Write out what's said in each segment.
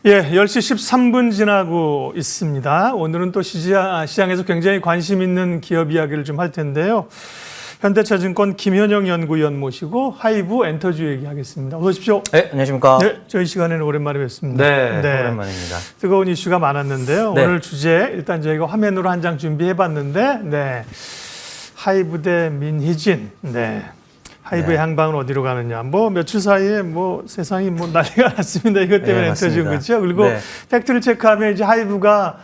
예, 10시 13분 지나고 있습니다. 오늘은 또 시장에서 굉장히 관심 있는 기업 이야기를 좀 할 텐데요. 현대차증권 김현영 연구위원 모시고 하이브 엔터주 얘기하겠습니다. 어서 오십시오. 네, 안녕하십니까. 네, 저희 시간에는 오랜만에 뵙습니다. 네, 오랜만입니다. 뜨거운 이슈가 많았는데요. 네. 오늘 주제 일단 저희가 화면으로 한 장 준비해봤는데, 네, 하이브 대 민희진. 네. 하이브의 향방은 어디로 가느냐. 뭐 며칠 사이에 뭐 세상이 뭐 난리가 났습니다. 이것 때문에 엔터주 그렇죠. 그리고 팩트를 체크하면 이제 하이브가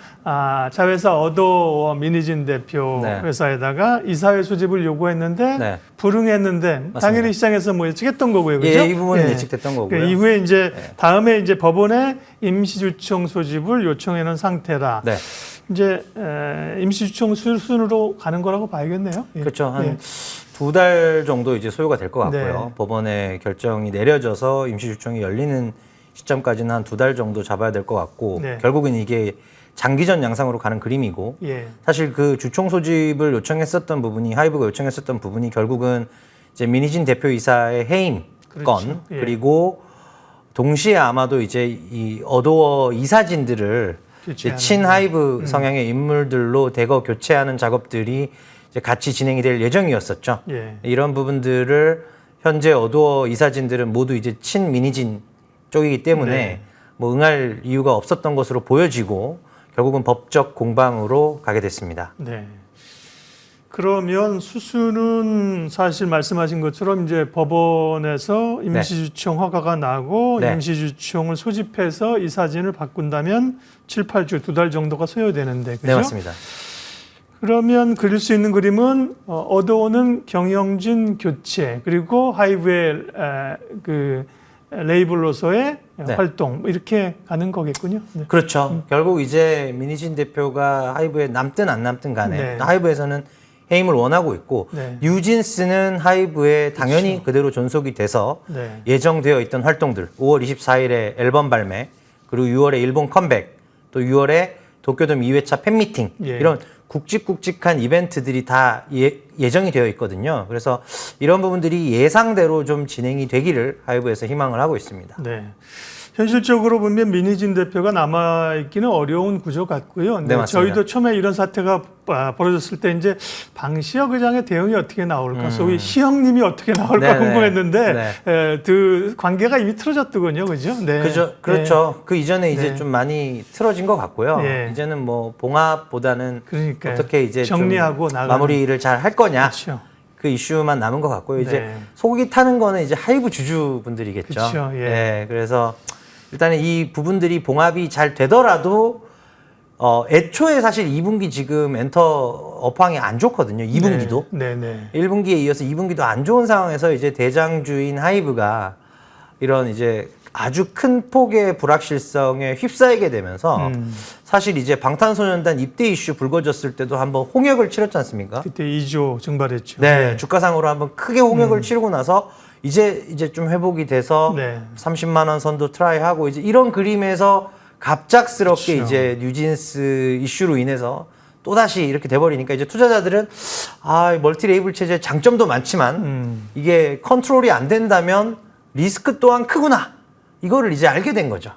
자회사 어도어 민희진 대표 회사에다가 이사회 소집을 요구했는데 불응했는데 당연히 시장에서 뭐 예측했던 거고요. 그렇죠? 이 부분은 예측됐던 거고요. 그 이후에 이제 다음에 이제 법원에 임시주총 소집을 요청해 놓은 상태라. 이제 임시주총 수순으로 가는 거라고 봐야겠네요. 그렇죠. 한 2달 정도 이제 소요가 될 것 같고요. 법원의 결정이 내려져서 임시주총이 열리는 시점까지는 한 2달 정도 잡아야 될 것 같고 결국은 이게 장기전 양상으로 가는 그림이고 사실 그 주총 소집을 요청했었던 부분이 하이브가 요청했었던 부분이 결국은 이제 민희진 대표이사의 해임 건 그리고 동시에 아마도 이제 이 어도어 이사진들을 친하이브 성향의 인물들로 대거 교체하는 작업들이 이제 같이 진행이 될 예정이었었죠. 이런 부분들을 현재 어도어 이사진들은 모두 이제 친민희진 쪽이기 때문에 뭐 응할 이유가 없었던 것으로 보여지고 결국은 법적 공방으로 가게 됐습니다. 그러면 수순은 사실 말씀하신 것처럼 이제 법원에서 임시주총 허가가 나고 임시주총을 소집해서 이사진을 바꾼다면 7, 8주, 2달 정도가 소요되는데 그죠? 네, 맞습니다. 그러면 그릴 수 있는 그림은 어도어는 경영진 교체 그리고 하이브의 그 레이블로서의 활동 이렇게 가는 거겠군요. 그렇죠. 결국 이제 민희진 대표가 하이브에 남든 안 남든 간에 하이브에서는 해임을 원하고 있고 뉴진스는 하이브에 당연히 그대로 존속이 돼서 예정되어 있던 활동들 5월 24일에 앨범 발매 그리고 6월에 일본 컴백 또 6월에 도쿄돔 2회차 팬미팅 이런 굵직굵직한 이벤트들이 다 예정이 되어 있거든요. 그래서 이런 부분들이 예상대로 좀 진행이 되기를 하이브에서 희망을 하고 있습니다. 현실적으로 보면 민희진 대표가 남아있기는 어려운 구조 같고요. 저희도 처음에 이런 사태가 벌어졌을 때 이제 방시혁 의장의 대응이 어떻게 나올까, 소위 시형님이 어떻게 나올까 궁금했는데 그 관계가 이미 틀어졌더군요, 그죠? 그렇죠. 그 이전에 이제 좀 많이 틀어진 것 같고요. 이제는 뭐 봉합보다는 어떻게 이제 정리하고 좀 마무리를 잘 할 거냐. 그 이슈만 남은 것 같고요. 이제 속이 타는 거는 이제 하이브 주주분들이겠죠. 그래서 일단은 이 부분들이 봉합이 잘 되더라도 애초에 사실 2분기 지금 엔터 업황이 안 좋거든요. 2분기도. 1분기에 이어서 2분기도 안 좋은 상황에서 이제 대장주인 하이브가 이런 이제 아주 큰 폭의 불확실성에 휩싸이게 되면서 사실 이제 방탄소년단 입대 이슈 불거졌을 때도 한번 홍역을 치렀지 않습니까? 그때 2조 증발했죠. 주가상으로 한번 크게 홍역을 치르고 나서 이제 좀 회복이 돼서 30만 원 선도 트라이하고 이제 이런 그림에서 갑작스럽게 이제 뉴진스 이슈로 인해서 또다시 이렇게 돼버리니까 이제 투자자들은 멀티 레이블 체제의 장점도 많지만 이게 컨트롤이 안 된다면 리스크 또한 크구나 이거를 이제 알게 된 거죠.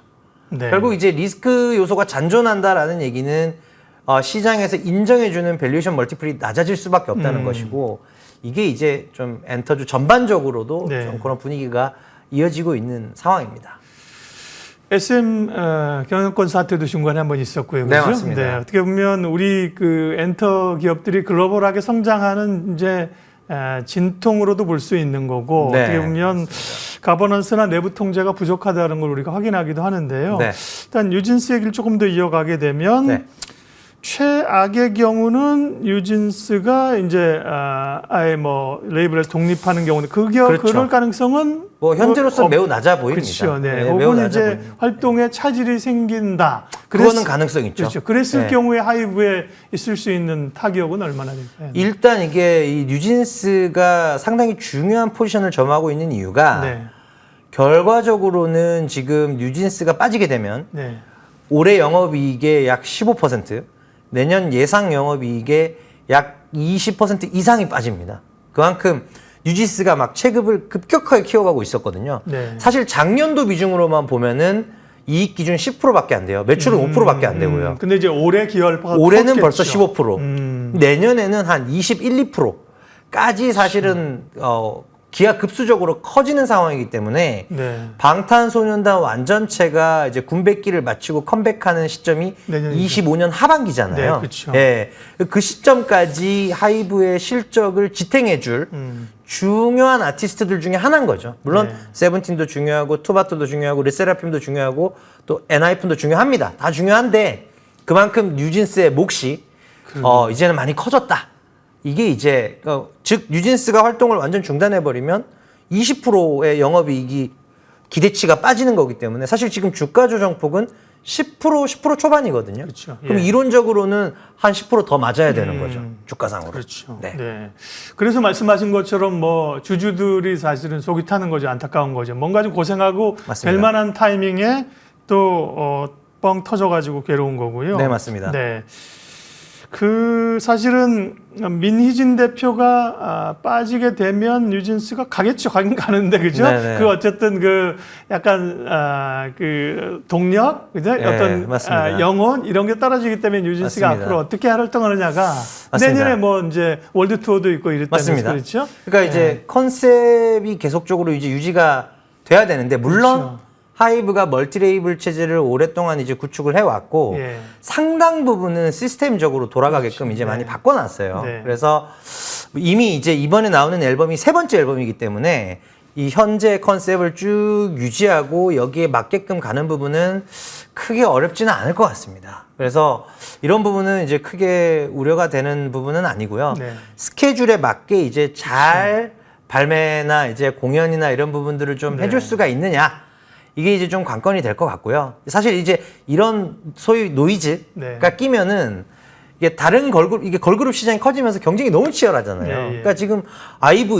결국 이제 리스크 요소가 잔존한다라는 얘기는 시장에서 인정해주는 밸류에이션 멀티플이 낮아질 수밖에 없다는 것이고 이게 이제 좀 엔터주 전반적으로도 좀 그런 분위기가 이어지고 있는 상황입니다. SM 경영권 사태도 중간에 한번 있었고요. 그렇죠? 맞습니다. 어떻게 보면 우리 그 엔터 기업들이 글로벌하게 성장하는 이제 진통으로도 볼 수 있는 거고 어떻게 보면 가버넌스나 내부 통제가 부족하다는 걸 우리가 확인하기도 하는데요. 일단 뉴진스 얘기를 조금 더 이어가게 되면 최악의 경우는 뉴진스가 이제 아예 뭐 레이블에서 독립하는 경우는 그럴 가능성은 뭐 현재로서 매우 낮아 보입니다. 혹은 이제 활동에 차질이 생긴다. 그거는 가능성 있죠. 그랬을 경우에 하이브에 있을 수 있는 타격은 얼마나 될까요? 일단 이게 이 뉴진스가 상당히 중요한 포지션을 점하고 있는 이유가 결과적으로는 지금 뉴진스가 빠지게 되면 올해 영업이익의 약 15%, 내년 예상 영업이익의 약 20% 이상이 빠집니다. 그만큼 뉴진스가 막 체급을 급격하게 키워가고 있었거든요. 사실 작년도 비중으로만 보면은 이익 기준 10%밖에 안 돼요. 매출은 5%밖에 안 되고요. 근데 이제 올해 기여율파가 올해는 컸겠죠. 벌써 15%. 내년에는 한 21, 2%까지 사실은 기하급수적으로 커지는 상황이기 때문에 네. 방탄소년단 완전체가 이제 군백기를 마치고 컴백하는 시점이 내년이죠. 25년 하반기잖아요. 네, 그렇죠. 예, 그 시점까지 하이브의 실적을 지탱해줄 중요한 아티스트들 중에 하나인 거죠. 물론 네. 세븐틴도 중요하고 투바토도 중요하고 르세라핌도 중요하고 또 엔하이픈도 중요합니다. 다 중요한데 그만큼 뉴진스의 몫이 이제는 많이 커졌다. 이게 이제 즉 뉴진스가 활동을 완전 중단해버리면 20%의 영업이익이 기대치가 빠지는 거기 때문에 사실 지금 주가 조정폭은 10% 초반이거든요. 그렇죠. 그럼 예. 이론적으로는 한 10% 더 맞아야 되는 거죠. 주가상으로. 그렇죠. 네. 네. 그래서 말씀하신 것처럼 뭐 주주들이 사실은 속이 타는 거죠. 안타까운 거죠. 뭔가 좀 고생하고 맞습니다. 될 만한 타이밍에 또 뻥 터져가지고 괴로운 거고요. 네, 맞습니다. 네. 그 사실은 민희진 대표가 빠지게 되면 뉴진스가 가겠죠. 가긴 가는데 그죠? 네네. 그 어쨌든 그 약간 그 동력, 그죠? 네, 어떤 맞습니다. 영혼 이런 게 떨어지기 때문에 뉴진스가 맞습니다. 앞으로 어떻게 활동하느냐가 맞습니다. 내년에 뭐 이제 월드 투어도 있고 이랬다면서 맞습니다. 그렇죠? 그러니까 이제 컨셉이 계속적으로 이제 유지가 돼야 되는데 물론 그렇죠. 하이브가 멀티레이블 체제를 오랫동안 이제 구축을 해왔고 예. 상당 부분은 시스템적으로 돌아가게끔 그렇죠. 이제 많이 네. 바꿔놨어요. 네. 그래서 이미 이제 이번에 나오는 앨범이 세 번째 앨범이기 때문에 이 현재 컨셉을 쭉 유지하고 여기에 맞게끔 가는 부분은 크게 어렵지는 않을 것 같습니다. 그래서 이런 부분은 이제 크게 우려가 되는 부분은 아니고요. 네. 스케줄에 맞게 이제 잘 발매나 이제 공연이나 이런 부분들을 좀 네. 해줄 수가 있느냐. 이게 이제 좀 관건이 될 것 같고요. 사실 이제 이런 소위 노이즈가 네. 끼면은 이게 다른 걸그룹 시장이 커지면서 경쟁이 너무 치열하잖아요. 예, 예. 그러니까 지금 아이브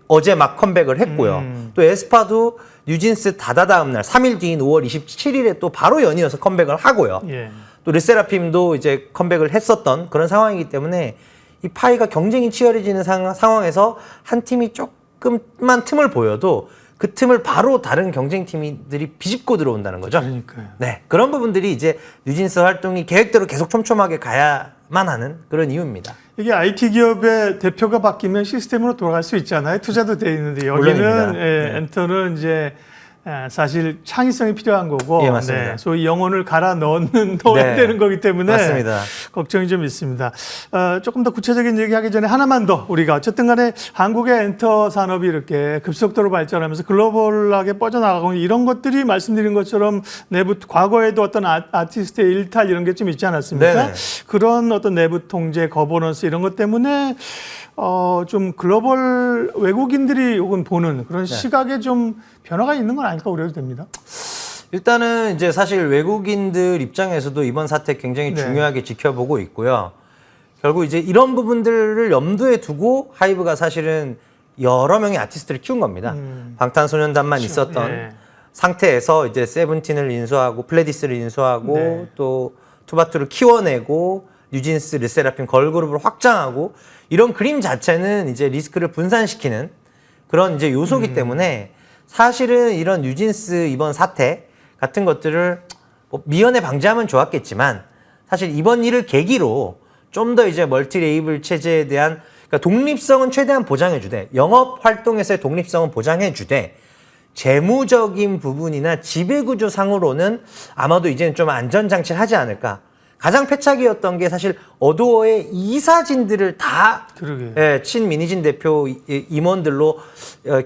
어제 막 컴백을 했고요. 또 에스파도 뉴진스 다다다음 날 3일 뒤인 5월 27일에 또 바로 연이어서 컴백을 하고요. 예. 또 르세라핌도 이제 컴백을 했었던 그런 상황이기 때문에 이 파이가 경쟁이 치열해지는 상황에서 한 팀이 조금만 틈을 보여도 그 틈을 바로 다른 경쟁팀들이 비집고 들어온다는 거죠. 그러니까요. 네, 그런 부분들이 이제 뉴진스 활동이 계획대로 계속 촘촘하게 가야만 하는 그런 이유입니다. 이게 IT 기업의 대표가 바뀌면 시스템으로 돌아갈 수 있잖아요. 투자도 돼 있는데 여기는 물론입니다. 네. 엔터는 이제 사실 창의성이 필요한 거고, 예, 맞습니다. 소위 영혼을 갈아 넣어야 네. 되는 거기 때문에 맞습니다. 걱정이 좀 있습니다. 조금 더 구체적인 얘기하기 전에 하나만 더 우리가 어쨌든 간에 한국의 엔터 산업이 이렇게 급속도로 발전하면서 글로벌하게 뻗어나가고 이런 것들이 말씀드린 것처럼 내부 과거에도 어떤 아티스트의 일탈 이런 게 좀 있지 않았습니까? 네네. 그런 어떤 내부 통제, 거버넌스 이런 것 때문에 좀 글로벌 외국인들이 혹은 보는 그런 시각에 좀 변화가 있는 건 아닐까 우려도 됩니다. 일단은 이제 사실 외국인들 입장에서도 이번 사태 굉장히 네. 중요하게 지켜보고 있고요. 결국 이제 이런 부분들을 염두에 두고 하이브가 사실은 여러 명의 아티스트를 키운 겁니다. 방탄소년단만 그렇죠. 있었던 네. 상태에서 이제 세븐틴을 인수하고 플레디스를 인수하고 네. 또 투바투를 키워내고 뉴진스, 르세라핌 걸그룹을 확장하고 이런 그림 자체는 이제 리스크를 분산시키는 그런 이제 요소기 때문에 사실은 이런 뉴진스 이번 사태 같은 것들을 뭐 미연에 방지하면 좋았겠지만 사실 이번 일을 계기로 좀 더 이제 멀티 레이블 체제에 대한 그러니까 독립성은 최대한 보장해주되 영업 활동에서의 독립성은 보장해주되 재무적인 부분이나 지배구조상으로는 아마도 이제는 좀 안전장치를 하지 않을까. 가장 패착이었던 게 사실 어도어의 이사진들을 다 친민희진 대표 임원들로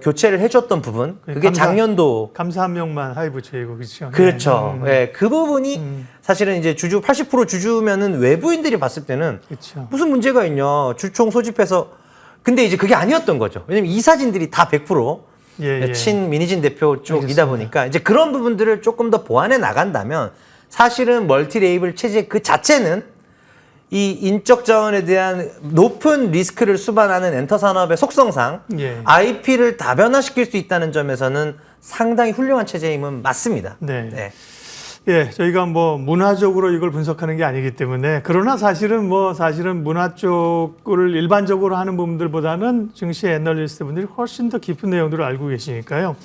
교체를 해줬던 부분. 그게 작년도 감사 한 명만 하이브 제이고 그렇죠. 그렇죠. 네, 그 부분이 사실은 이제 80% 주주면은 외부인들이 봤을 때는 그렇죠. 무슨 문제가 있냐 주총 소집해서 근데 이제 그게 아니었던 거죠. 왜냐면 이사진들이 다 100% 친민희진 대표 쪽이다 알겠습니다. 보니까 이제 그런 부분들을 조금 더 보완해 나간다면. 사실은 멀티 레이블 체제 그 자체는 이 인적 자원에 대한 높은 리스크를 수반하는 엔터 산업의 속성상 IP를 다변화시킬 수 있다는 점에서는 상당히 훌륭한 체제임은 맞습니다. 네. 네. 예, 저희가 뭐 문화적으로 이걸 분석하는 게 아니기 때문에 그러나 사실은 문화 쪽을 일반적으로 하는 분들보다는 증시 애널리스트 분들이 훨씬 더 깊은 내용들을 알고 계시니까요.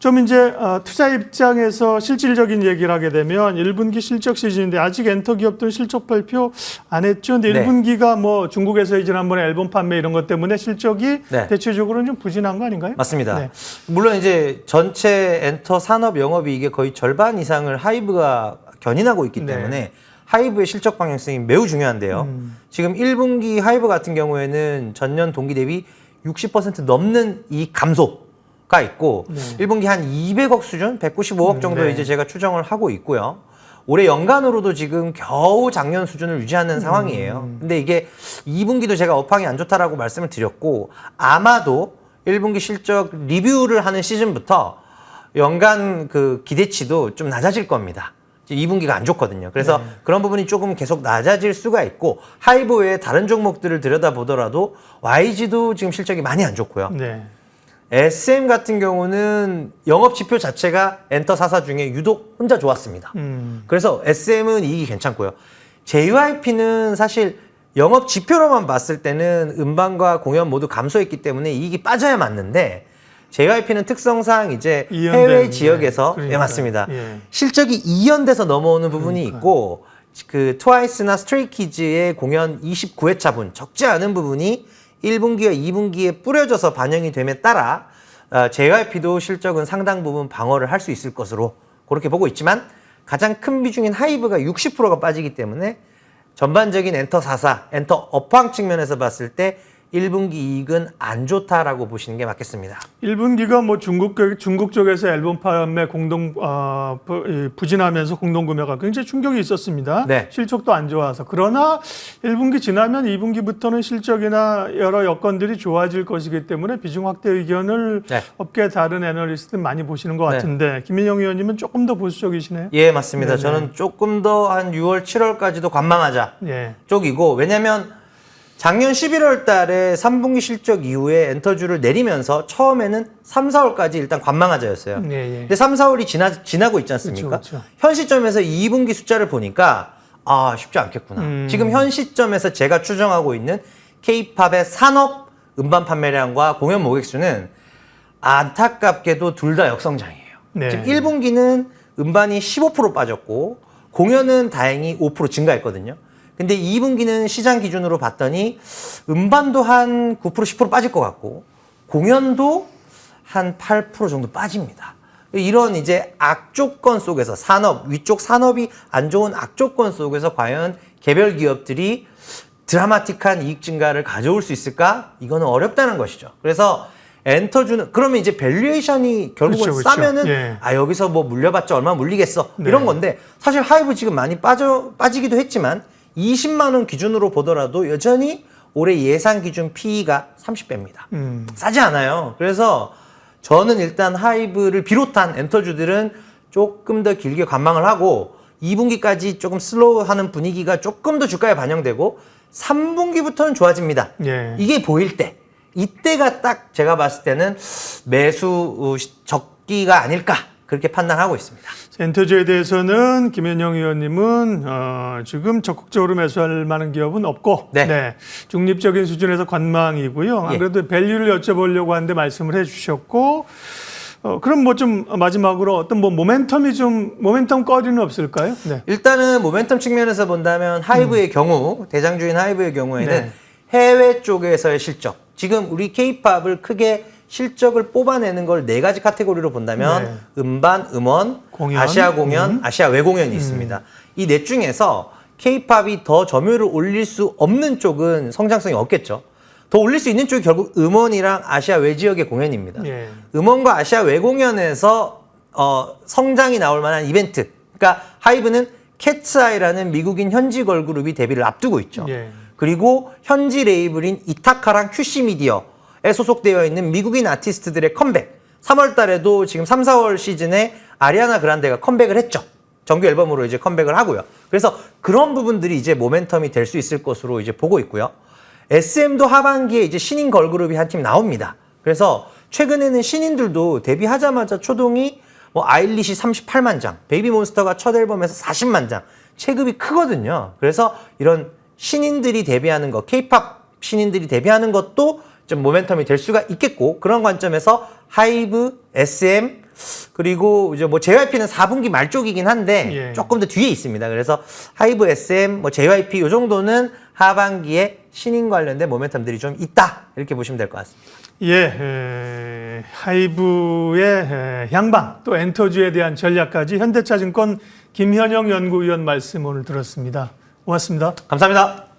좀 이제 투자 입장에서 실질적인 얘기를 하게 되면 1분기 실적 시즌인데 아직 엔터 기업들은 실적 발표 안 했죠. 근데 네. 1분기가 뭐 중국에서의 지난번에 앨범 판매 이런 것 때문에 실적이 네. 대체적으로는 좀 부진한 거 아닌가요? 맞습니다. 네. 물론 이제 전체 엔터 산업 영업이익의 거의 절반 이상을 하이브가 견인하고 있기 때문에 네. 하이브의 실적 방향성이 매우 중요한데요. 지금 1분기 하이브 같은 경우에는 전년 동기 대비 60% 넘는 이 감소가 있고 1분기 한 200억 수준, 195억 정도 네. 이제 제가 추정을 하고 있고요. 올해 연간으로도 지금 겨우 작년 수준을 유지하는 상황이에요. 근데 이게 2분기도 제가 업황이 안 좋다라고 말씀을 드렸고 아마도 1분기 실적 리뷰를 하는 시즌부터 연간 그 기대치도 좀 낮아질 겁니다. 2분기가 안 좋거든요. 그래서 네. 그런 부분이 조금 계속 낮아질 수가 있고 하이브 외에 다른 종목들을 들여다보더라도 YG도 지금 실적이 많이 안 좋고요. 네. SM 같은 경우는 영업 지표 자체가 엔터 4사 중에 유독 혼자 좋았습니다. 그래서 SM은 이익이 괜찮고요. JYP는 사실 영업 지표로만 봤을 때는 음반과 공연 모두 감소했기 때문에 이익이 빠져야 맞는데 JYP는 특성상 이제 해외 지역에서 예, 맞습니다. 예. 실적이 이연돼서 넘어오는 부분이 있고 그 트와이스나 스트레이키즈의 공연 29회차분 적지 않은 부분이 1분기와 2분기에 뿌려져서 반영이 됨에 따라 JYP도 실적은 상당 부분 방어를 할 수 있을 것으로 그렇게 보고 있지만 가장 큰 비중인 하이브가 60%가 빠지기 때문에 전반적인 엔터 4사, 엔터 업황 측면에서 봤을 때 1분기 이익은 안 좋다라고 보시는 게 맞겠습니다. 1분기가 뭐 중국 쪽에서 앨범 판매 부진하면서 공동 구매가 굉장히 충격이 있었습니다. 네. 실적도 안 좋아서. 그러나 1분기 지나면 2분기부터는 실적이나 여러 여건들이 좋아질 것이기 때문에 비중 확대 의견을 네. 업계 다른 애널리스트들 많이 보시는 것 같은데 김민영 의원님은 조금 더 보수적이시네요. 예, 맞습니다. 네네. 저는 조금 더 한 6월, 7월까지도 관망하자 예. 쪽이고 왜냐하면 작년 11월 달에 3분기 실적 이후에 엔터주를 내리면서 처음에는 3, 4월까지 일단 관망하자였어요. 예, 예. 근데 3, 4월이 지나고 있지 않습니까? 그쵸. 현 시점에서 2분기 숫자를 보니까 쉽지 않겠구나. 지금 현 시점에서 제가 추정하고 있는 K-팝의 산업 음반 판매량과 공연 모객 수는 안타깝게도 둘 다 역성장이에요. 네. 지금 1분기는 음반이 15% 빠졌고 공연은 다행히 5% 증가했거든요. 근데 2분기는 시장 기준으로 봤더니 음반도 한 9%, 10% 빠질 것 같고 공연도 한 8% 정도 빠집니다. 이런 이제 악조건 속에서 위쪽 산업이 안 좋은 악조건 속에서 과연 개별 기업들이 드라마틱한 이익 증가를 가져올 수 있을까? 이거는 어렵다는 것이죠. 그래서 엔터주는 그러면 이제 밸류에이션이 결국은 그렇죠. 싸면은 예. 여기서 뭐 물려봤자 얼마 물리겠어 네. 이런 건데 사실 하이브 지금 많이 빠지기도 했지만 20만 원 기준으로 보더라도 여전히 올해 예상 기준 PE가 30배입니다. 싸지 않아요. 그래서 저는 일단 하이브를 비롯한 엔터주들은 조금 더 길게 관망을 하고 2분기까지 조금 슬로우하는 분위기가 조금 더 주가에 반영되고 3분기부터는 좋아집니다. 예. 이게 보일 때 이때가 딱 제가 봤을 때는 매수 적기가 아닐까 그렇게 판단하고 있습니다. 엔터주에 대해서는 김현영 의원님은 지금 적극적으로 매수할 만한 기업은 없고 네. 중립적인 수준에서 관망이고요. 안 예. 그래도 밸류를 여쭤보려고 하는데 말씀을 해주셨고 그럼 뭐 좀 마지막으로 어떤 뭐 모멘텀 거리는 없을까요? 네. 일단은 모멘텀 측면에서 본다면 하이브의 경우 대장주인 하이브의 경우에는 네. 해외 쪽에서의 실적 지금 우리 K-팝을 크게 실적을 뽑아내는 걸 4가지 카테고리로 본다면 음반, 음원, 공연. 아시아 공연, 아시아 외공연이 있습니다. 이 넷 중에서 K-팝이 더 점유율을 올릴 수 없는 쪽은 성장성이 없겠죠. 더 올릴 수 있는 쪽이 결국 음원이랑 아시아 외 지역의 공연입니다. 예. 음원과 아시아 외공연에서 성장이 나올 만한 이벤트. 그러니까 하이브는 캣츠아이라는 미국인 현지 걸그룹이 데뷔를 앞두고 있죠. 예. 그리고 현지 레이블인 이타카랑 QC 미디어에 소속되어 있는 미국인 아티스트들의 컴백. 3월 달에도 지금 3, 4월 시즌에 아리아나 그란데가 컴백을 했죠. 정규 앨범으로 이제 컴백을 하고요. 그래서 그런 부분들이 이제 모멘텀이 될 수 있을 것으로 이제 보고 있고요. SM도 하반기에 이제 신인 걸그룹이 한 팀 나옵니다. 그래서 최근에는 신인들도 데뷔하자마자 초동이 뭐 아일리시 38만 장, 베이비몬스터가 첫 앨범에서 40만 장, 체급이 크거든요. 그래서 이런 신인들이 데뷔하는 거, K-팝 신인들이 데뷔하는 것도 좀 모멘텀이 될 수가 있겠고 그런 관점에서 하이브, SM, 그리고 이제 뭐 JYP는 4분기 말 쪽이긴 한데 예. 조금 더 뒤에 있습니다. 그래서 하이브 SM, 뭐 JYP 요 정도는 하반기에 신인 관련된 모멘텀들이 좀 있다 이렇게 보시면 될 것 같습니다. 예, 하이브의 향방 또 엔터주에 대한 전략까지 현대차증권 김현영 연구위원 말씀 오늘 들었습니다. 고맙습니다. 감사합니다.